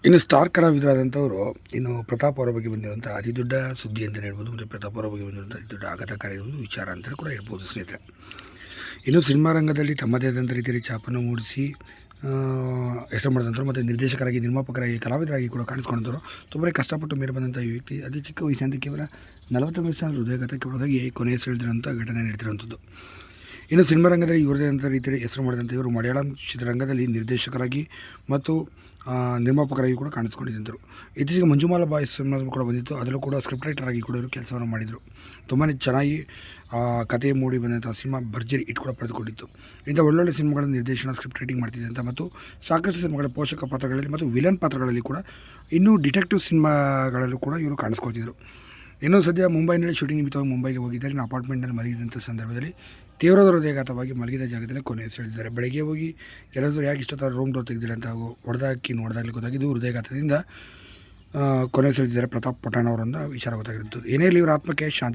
ಇನ್ನು ಸ್ಟಾರ್ ಕಲಾವಿದರಾದಂಥವರು ಇನ್ನು ಪ್ರತಾಪ್ ಅವರ ಬಗ್ಗೆ ಬಂದಿರುವಂಥ ಅತಿ ದೊಡ್ಡ ಸುದ್ದಿ ಅಂತಲೇ ಹೇಳ್ಬೋದು. ಮತ್ತು ಪ್ರತಾಪ್ ಅವರ ಬಗ್ಗೆ ಬಂದಿರುವಂಥ ಅತಿ ದೊಡ್ಡ ಆಘಾತಕಾರಿ ಒಂದು ವಿಚಾರ ಅಂತಲೇ ಕೂಡ ಹೇಳ್ಬೋದು ಸ್ನೇಹಿತರೆ. ಇನ್ನು ಸಿನಿಮಾ ರಂಗದಲ್ಲಿ ತಮ್ಮದೇ ಆದಂಥ ರೀತಿಯಲ್ಲಿ ಛಾಪನ್ನು ಮೂಡಿಸಿ ಹೆಸರು ಮಾಡಿದಂಥವ್ರು ಮತ್ತು ನಿರ್ದೇಶಕರಾಗಿ, ನಿರ್ಮಾಪಕರಾಗಿ, ಕಲಾವಿದರಾಗಿ ಕೂಡ ಕಾಣಿಸ್ಕೊಂಡಂಥವ್ರು. ತುಂಬಾ ಕಷ್ಟಪಟ್ಟು ಮೇಲೆ ಬಂದಂಥ ಈ ವ್ಯಕ್ತಿ ಅತಿ ಚಿಕ್ಕ ವಯಸ್ಸಿನಂತೆ ಕೇವಲ 40 ವಯಸ್ಸಿನ ಹೃದಯಘಾತಕ್ಕೆ ಒಳಗಾಗಿ ಕೊನೆಯುಸಿರೆಳೆದಿರುವಂಥ ಘಟನೆ ನಡೆದಿರುವಂಥದ್ದು. ಇನ್ನು ಸಿನಿಮಾ ರಂಗದಲ್ಲಿ ಇವರದೇ ಆದಂಥ ರೀತಿಯಲ್ಲಿ ಹೆಸರು ಮಾಡಿದಂಥ ಇವರು ಮಲಯಾಳಂ ಚಿತ್ರರಂಗದಲ್ಲಿ ನಿರ್ದೇಶಕರಾಗಿ ಮತ್ತು ನಿರ್ಮಾಪಕರಾಗಿ ಕೂಡ ಕಾಣಿಸ್ಕೊಂಡಿದ್ದರು. ಇತ್ತೀಚೆಗೆ ಮಂಜುಮಾಲಾ ಬಾಯ್ಸ್ ಸಿನಿಮಾ ಕೂಡ ಬಂದಿತ್ತು. ಅದರಲ್ಲೂ ಕೂಡ ಸ್ಕ್ರಿಪ್ಟ್ ರೈಟರ್ ಆಗಿ ಕೂಡ ಇವರು ಕೆಲಸವನ್ನು ಮಾಡಿದರು. ತುಂಬಾ ಚೆನ್ನಾಗಿ ಕಥೆ ಮೂಡಿ ಬಂದಂಥ ಸಿನಿಮಾ ಭರ್ಜರಿ ಹಿಟ್ ಕೂಡ ಪಡೆದುಕೊಂಡಿತ್ತು. ಇಂಥ ಒಳ್ಳೊಳ್ಳೆ ಸಿನಿಮಾಗಳ ನಿರ್ದೇಶನ, ಸ್ಕ್ರಿಪ್ಟ್ ರೈಟಿಂಗ್ ಮಾಡ್ತಿದ್ದಂಥ ಮತ್ತು ಸಾಕಷ್ಟು ಸಿನಿಮಾಗಳ ಪೋಷಕ ಪಾತ್ರಗಳಲ್ಲಿ ಮತ್ತು ವಿಲನ್ ಪಾತ್ರಗಳಲ್ಲಿ ಕೂಡ ಇನ್ನೂ ಡಿಟೆಕ್ಟಿವ್ ಸಿನಿಮಾಗಳಲ್ಲೂ ಕೂಡ ಇವರು ಕಾಣಿಸ್ಕೊಳ್ತಿದ್ರು. ಇನ್ನೂ ಸದ್ಯ ಮುಂಬೈನಲ್ಲಿ ಶೂಟಿಂಗ್ ನಿಮಿತ್ತವಾಗಿ ಮುಂಬೈಗೆ ಹೋಗಿದ್ದಾರೆ. ಇನ್ನು ಅಪಾರ್ಟ್ಮೆಂಟ್ನಲ್ಲಿ ಮಲಗಿದಂಥ ಸಂದರ್ಭದಲ್ಲಿ ತೀವ್ರವಾದ ಹೃದಯಾಘಾತವಾಗಿ ಮಲಗಿದ ಜಾಗದಲ್ಲಿ ಕೊನೆಯುಸಿರೆಳೆದಿದ್ದಾರೆ. ಬೆಳಗ್ಗೆ ಹೋಗಿ ಕೆಲವರು ಯಾಕೆ ಇಷ್ಟೊತ್ತರ ರೂಮ್ ಡೋರ್ ತೆಗೆದಿಲ್ಲ ಅಂತ ಹೊಡೆದಾಕಿ ನೋಡಿದಾಗಲೇ ಗೊತ್ತಾಗಿದ್ದು ಹೃದಯಾಘಾತದಿಂದ ಕೊನೆಯುಸಿರೆಳೆದಿದ್ದಾರೆ ಪ್ರತಾಪ್ ಪಠಾಣ್ ಅವರೊಂದು ವಿಚಾರ ಗೊತ್ತಾಗಿರುತ್ತದೆ. ಏನೇ ಇರಲಿ ಇವರ ಆತ್ಮಕ್ಕೆ ಶಾಂತಿ